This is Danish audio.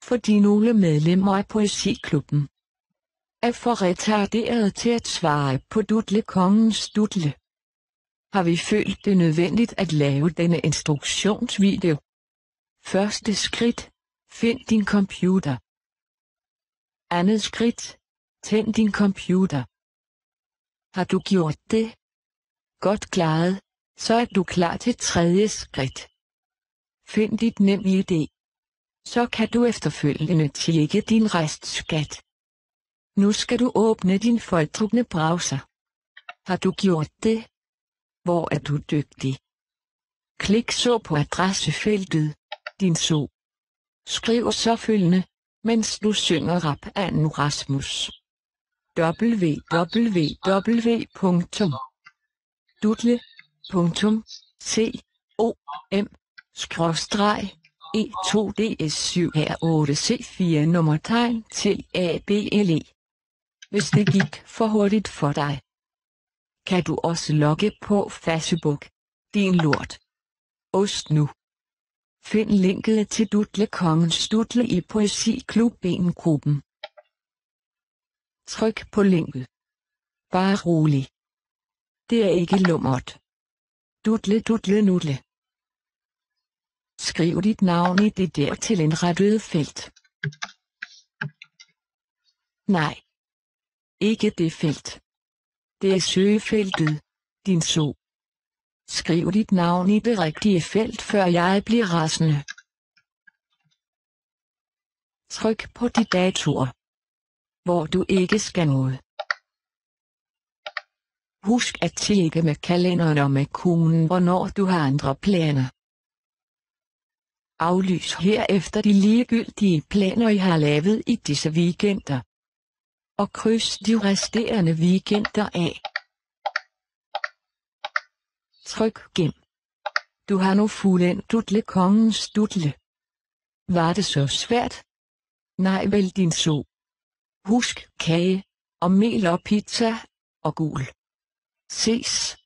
fordi nogle medlemmer af poesiklubben er for retarderede til at svare på Dutlekongens Dutle, har vi følt det nødvendigt at lave denne instruktionsvideo. Første skridt: find din computer. Andet skridt: tænd din computer. Har du gjort det? Godt klaret. Så er du klar til tredje skridt. Find dit NemID. Så kan du efterfølgende tjekke din restskat. Nu skal du åbne din foretrukne browser. Har du gjort det? Hvor er du dygtig? Klik så på adressefeltet, din so. Skriv så følgende, mens du synger rap af nu Rasmus. www.dutle.com/e2ds7r8c4 nummertegn til ABLE. Hvis det gik for hurtigt for dig, kan du også logge på Facebook. Din lort. Ost nu. Find linket til Dutlekongens Dutle i Poesiklubben-gruppen. Tryk på linket. Bare rolig. Det er ikke lummert. Dutle. Skriv dit navn i det der tilindrettede felt. Nej. Ikke det felt. Det er søgefeltet, din so. Skriv dit navn i det rigtige felt, før jeg bliver rasende. Tryk på de datoer, hvor du ikke skal noget. Husk at tjekke med kalenderen og med konen, hvornår du har andre planer. Aflys herefter de ligegyldige planer, I har lavet i disse weekender. Og kryds de resterende weekender af. Tryk gem. Du har nu fuldendt Dutlekongens Dutle. Var det så svært? Nej vel, din so. Husk kage, og mel og pizza, og gul. Ses.